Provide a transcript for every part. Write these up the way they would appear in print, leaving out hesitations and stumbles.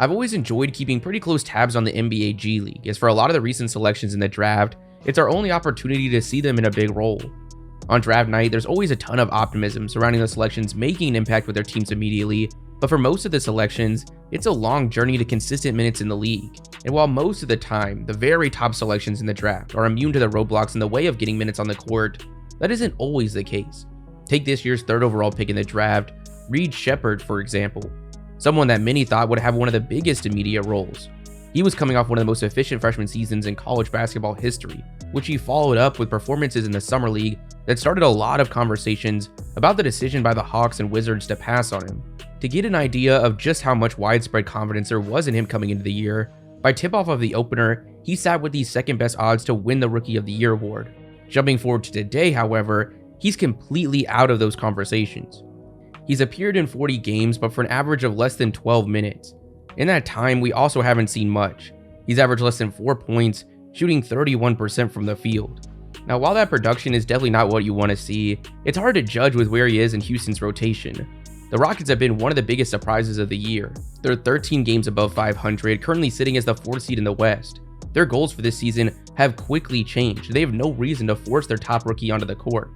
I've always enjoyed keeping pretty close tabs on the NBA G League, as for a lot of the recent selections in the draft, it's our only opportunity to see them in a big role. On draft night, there's always a ton of optimism surrounding the selections making an impact with their teams immediately, but for most of the selections, it's a long journey to consistent minutes in the league. And while most of the time, the very top selections in the draft are immune to the roadblocks in the way of getting minutes on the court, that isn't always the case. Take this year's 3rd overall pick in the draft, Sheppard, for example. Someone that many thought would have one of the biggest immediate roles. He was coming off one of the most efficient freshman seasons in college basketball history, which he followed up with performances in the summer league that started a lot of conversations about the decision by the Hawks and Wizards to pass on him. To get an idea of just how much widespread confidence there was in him coming into the year, by tip-off of the opener, he sat with the second best odds to win the Rookie of the Year award. Jumping forward to today, however, he's completely out of those conversations. He's appeared in 40 games, but for an average of less than 12 minutes. In that time, we also haven't seen much. He's averaged less than 4 points, shooting 31% from the field. Now, while that production is definitely not what you want to see, it's hard to judge with where he is in Houston's rotation. The Rockets have been one of the biggest surprises of the year. They're 13 games above 500, currently sitting as the 4th seed in the West. Their goals for this season have quickly changed. They have no reason to force their top rookie onto the court.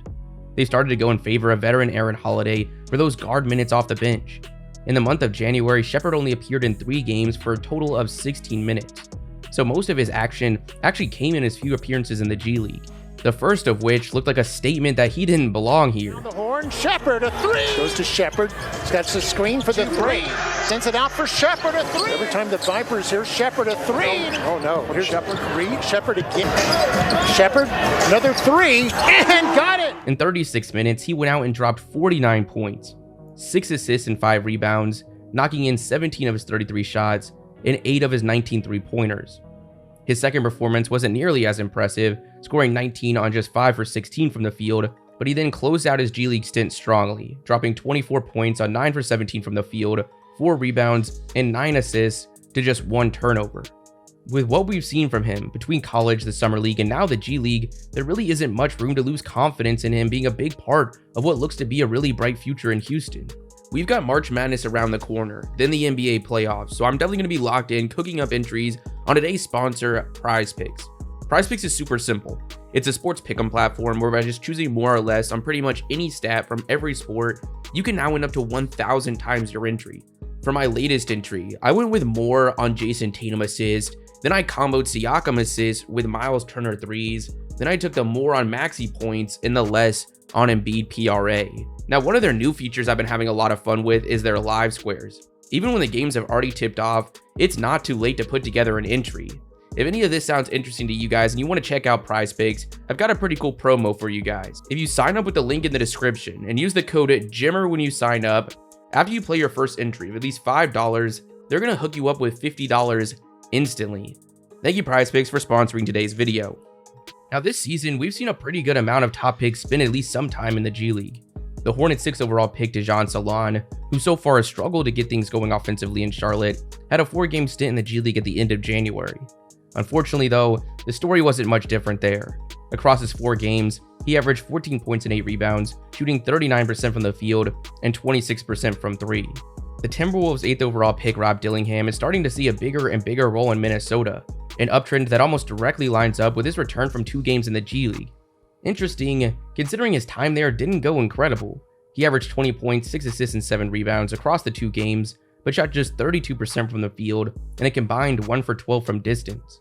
They started to go in favor of veteran Aaron Holiday for those guard minutes off the bench. In the month of January, Sheppard only appeared in 3 games for a total of 16 minutes. So most of his action actually came in his few appearances in the G League. The first of which looked like a statement that he didn't belong here. On the horn, Sheppard, a 3! Goes to Sheppard, that's the screen for the 3. Sends it out for Sheppard, a 3! Every time the Vipers hear Sheppard, a 3! Oh no, here's Sheppard, 3, Sheppard again. Sheppard, another 3, and got it! In 36 minutes, he went out and dropped 49 points, 6 assists and 5 rebounds, knocking in 17 of his 33 shots and 8 of his 19 three-pointers. His second performance wasn't nearly as impressive, scoring 19 on just 5 for 16 from the field, but he then closed out his G League stint strongly, dropping 24 points on 9 for 17 from the field, 4 rebounds, and 9 assists to just 1 turnover. With what we've seen from him between college, the summer league, and now the G League, there really isn't much room to lose confidence in him being a big part of what looks to be a really bright future in Houston. We've got March Madness around the corner, then the NBA playoffs, so I'm definitely going to be locked in, cooking up entries on today's sponsor, Prize Picks. Prize Picks is super simple. It's a sports pick'em platform where by just choosing more or less on pretty much any stat from every sport, you can now win up to 1,000 times your entry. For my latest entry, I went with more on Jason Tatum assist, then I comboed Siakam assists with Miles Turner threes, then I took the more on Maxey points and the less on Embiid PRA. Now, one of their new features I've been having a lot of fun with is their live squares. Even when the games have already tipped off, it's not too late to put together an entry. If any of this sounds interesting to you guys and you want to check out Prize Picks, I've got a pretty cool promo for you guys. If you sign up with the link in the description and use the code JIMMER when you sign up, after you play your first entry of at least $5, they're going to hook you up with $50 instantly. Thank you, Prize Picks, for sponsoring today's video. Now, this season, we've seen a pretty good amount of top picks spend at least some time in the G League. The Hornets' 6th overall pick, Dejan Salon, who so far has struggled to get things going offensively in Charlotte, had a 4-game stint in the G League at the end of January. Unfortunately, though, the story wasn't much different there. Across his 4 games, he averaged 14 points and 8 rebounds, shooting 39% from the field and 26% from 3. The Timberwolves' 8th overall pick, Rob Dillingham, is starting to see a bigger and bigger role in Minnesota, an uptrend that almost directly lines up with his return from 2 games in the G League. Interesting, considering his time there didn't go incredible. He averaged 20 points, 6 assists, and 7 rebounds across the 2 games, but shot just 32% from the field and a combined 1 for 12 from distance.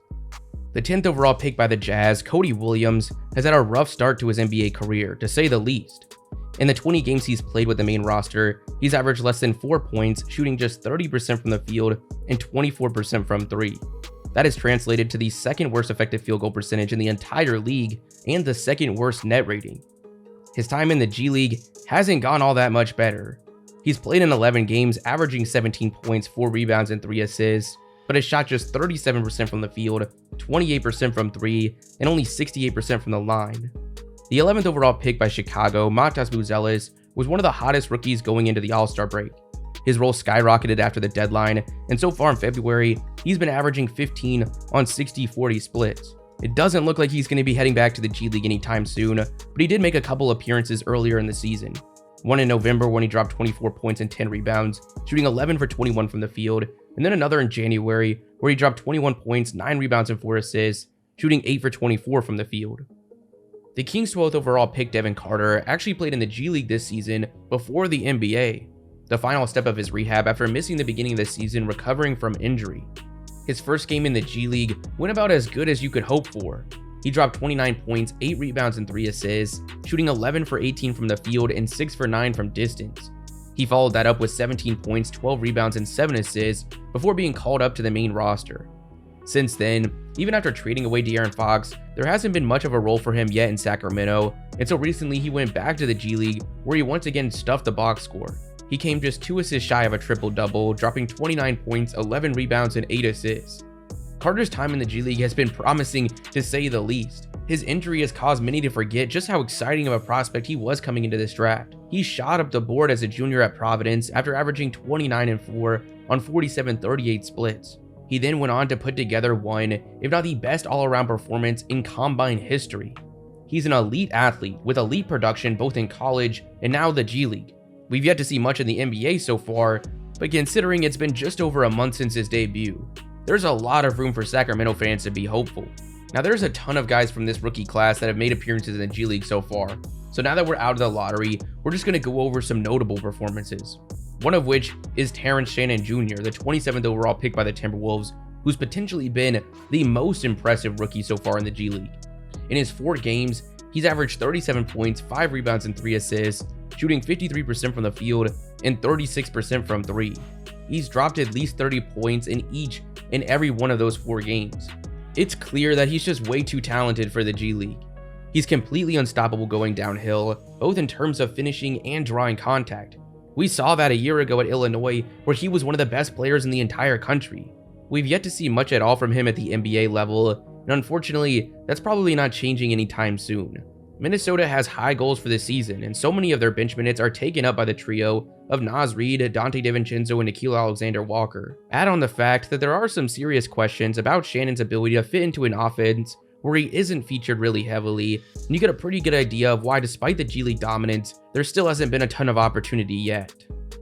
The 10th overall pick by the Jazz, Cody Williams, has had a rough start to his NBA career, to say the least. In the 20 games he's played with the main roster, he's averaged less than 4 points, shooting just 30% from the field and 24% from 3. That is translated to the 2nd worst effective field goal percentage in the entire league and the 2nd worst net rating. His time in the G League hasn't gone all that much better. He's played in 11 games, averaging 17 points, 4 rebounds, and 3 assists, but has shot just 37% from the field, 28% from 3, and only 68% from the line. The 11th overall pick by Chicago, Matas Buzelis, was one of the hottest rookies going into the All-Star break. His role skyrocketed after the deadline, and so far in February, he's been averaging 15 on 60-40 splits. It doesn't look like he's going to be heading back to the G League anytime soon, but he did make a couple appearances earlier in the season. one in November when he dropped 24 points and 10 rebounds, shooting 11 for 21 from the field, and then another in January where he dropped 21 points, 9 rebounds, and 4 assists, shooting 8 for 24 from the field. The Kings' 12th overall pick Devin Carter actually played in the G League this season before the NBA, the final step of his rehab after missing the beginning of the season recovering from injury. His first game in the G League went about as good as you could hope for. He dropped 29 points, 8 rebounds, and 3 assists, shooting 11 for 18 from the field and 6 for 9 from distance. He followed that up with 17 points, 12 rebounds, and 7 assists before being called up to the main roster. Since then, even after trading away De'Aaron Fox, there hasn't been much of a role for him yet in Sacramento, and so recently he went back to the G League where he once again stuffed the box score. He came just 2 assists shy of a triple-double, dropping 29 points, 11 rebounds, and 8 assists. Carter's time in the G League has been promising to say the least. His injury has caused many to forget just how exciting of a prospect he was coming into this draft. He shot up the board as a junior at Providence after averaging 29 and 4 on 47-38 splits. He then went on to put together one, if not the best all-around performance in Combine history. He's an elite athlete with elite production both in college and now the G League. We've yet to see much in the NBA so far, but considering it's been just over a month since his debut, there's a lot of room for Sacramento fans to be hopeful. Now there's a ton of guys from this rookie class that have made appearances in the G League so far, so now that we're out of the lottery, we're just going to go over some notable performances. One of which is Terrence Shannon Jr., the 27th overall pick by the Timberwolves, who's potentially been the most impressive rookie so far in the G League. In his 4 games, he's averaged 37 points, 5 rebounds, and 3 assists, shooting 53% from the field and 36% from 3. He's dropped at least 30 points in each and every one of those 4 games. It's clear that he's just way too talented for the G League. He's completely unstoppable going downhill, both in terms of finishing and drawing contact. We saw that a year ago at Illinois, where he was one of the best players in the entire country. We've yet to see much at all from him at the NBA level, and unfortunately, that's probably not changing anytime soon. Minnesota has high goals for this season, and so many of their bench minutes are taken up by the trio of Naz Reid, Dante DiVincenzo, and Nickeil Alexander-Walker. Add on the fact that there are some serious questions about Shannon's ability to fit into an offense where he isn't featured really heavily, and you get a pretty good idea of why, despite the G League dominance, there still hasn't been a ton of opportunity yet.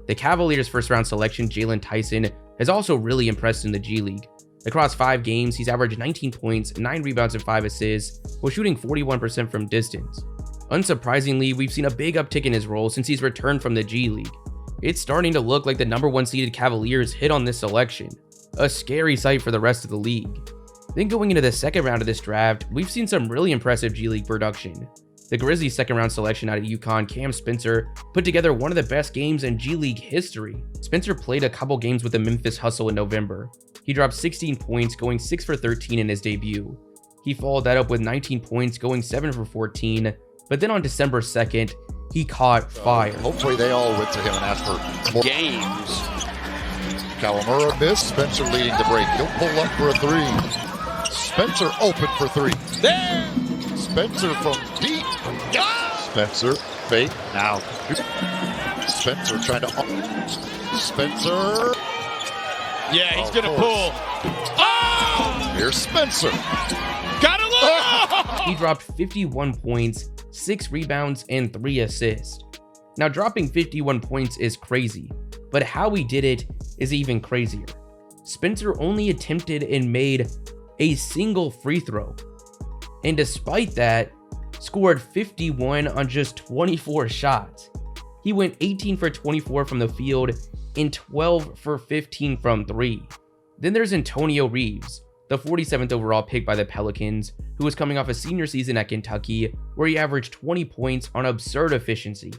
The Cavaliers' first-round selection, Jalen Tyson, has also really impressed in the G League. Across 5 games, he's averaged 19 points, 9 rebounds, and 5 assists, while shooting 41% from distance. Unsurprisingly, we've seen a big uptick in his role since he's returned from the G League. It's starting to look like the number 1 seeded Cavaliers hit on this selection, a scary sight for the rest of the league. Then going into the second round of this draft, we've seen some really impressive G League production. The Grizzlies' second-round selection out of UConn, Cam Spencer, put together one of the best games in G League history. Spencer played a couple games with the Memphis Hustle in November. He dropped 16 points, going 6 for 13 in his debut. He followed that up with 19 points, going 7 for 14, but then on December 2nd, he caught fire. Hopefully they all went to him and asked for more games. Kawamura missed, Spencer leading the break. He'll pull up for a 3. Spencer open for 3. There! Spencer from deep. Spencer, fake, now. Spencer trying to... Spencer. Yeah, he's going to pull. Oh! Here's Spencer. Got it! Oh! He dropped 51 points, 6 rebounds, and 3 assists. Now, dropping 51 points is crazy, but how he did it is even crazier. Spencer only attempted and made a single free throw, and despite that, scored 51 on just 24 shots. He went 18 for 24 from the field and 12 for 15 from 3. Then there's Antonio Reeves, the 47th overall pick by the Pelicans, who was coming off a senior season at Kentucky, where he averaged 20 points on absurd efficiency,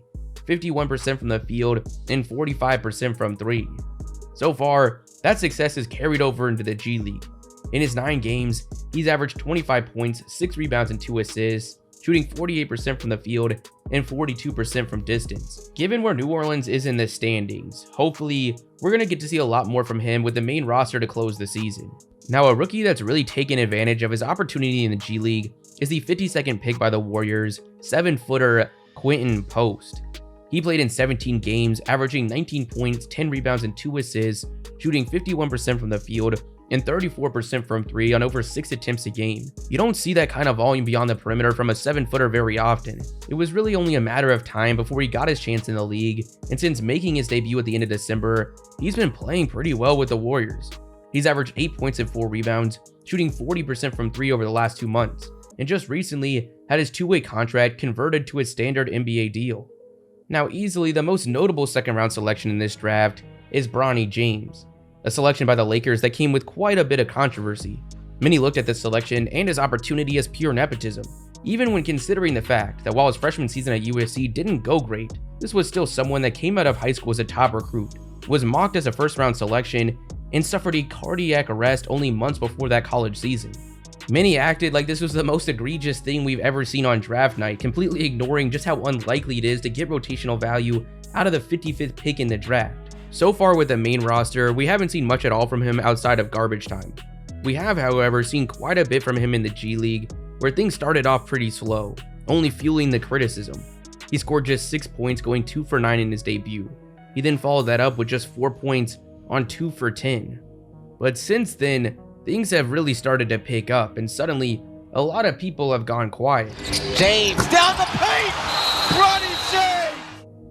51% from the field and 45% from 3. So far, that success has carried over into the G League. In his 9 games, he's averaged 25 points, 6 rebounds, and 2 assists, shooting 48% from the field and 42% from distance. Given where New Orleans is in the standings, hopefully, we're going to get to see a lot more from him with the main roster to close the season. Now, a rookie that's really taken advantage of his opportunity in the G League is the 52nd pick by the Warriors, 7-footer Quentin Post. He played in 17 games, averaging 19 points, 10 rebounds, and 2 assists, shooting 51% from the field and 34% from 3 on over 6 attempts a game. You don't see that kind of volume beyond the perimeter from a 7-footer very often. It was really only a matter of time before he got his chance in the league, and since making his debut at the end of December, he's been playing pretty well with the Warriors. He's averaged 8 points and 4 rebounds, shooting 40% from 3 over the last 2 months, and just recently had his two-way contract converted to a standard NBA deal. Now, easily the most notable second-round selection in this draft is Bronny James, a selection by the Lakers that came with quite a bit of controversy. Many looked at this selection and his opportunity as pure nepotism, even when considering the fact that while his freshman season at USC didn't go great, this was still someone that came out of high school as a top recruit, was mocked as a first-round selection, and suffered a cardiac arrest only months before that college season. Many acted like this was the most egregious thing we've ever seen on draft night, completely ignoring just how unlikely it is to get rotational value out of the 55th pick in the draft. So far with the main roster, we haven't seen much at all from him outside of garbage time. We have, however, seen quite a bit from him in the G League, where things started off pretty slow, only fueling the criticism. He scored just 6 points, going 2 for 9 in his debut. He then followed that up with just 4 points on 2 for 10. But since then, things have really started to pick up, and suddenly, a lot of people have gone quiet. James down the paint! Bronny James!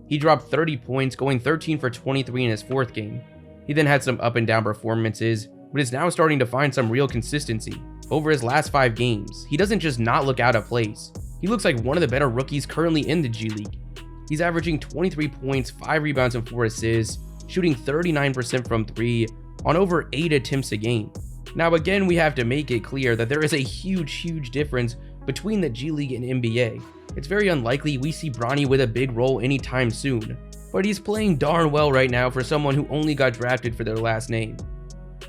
He dropped 30 points, going 13 for 23 in his 4th game. He then had some up and down performances, but is now starting to find some real consistency. Over his last 5 games, he doesn't just not look out of place. He looks like one of the better rookies currently in the G League. He's averaging 23 points, 5 rebounds, and 4 assists, shooting 39% from 3 on over 8 attempts a game. Now again, we have to make it clear that there is a huge difference between the G League and NBA. It's very unlikely we see Bronny with a big role anytime soon, but he's playing darn well right now for someone who only got drafted for their last name.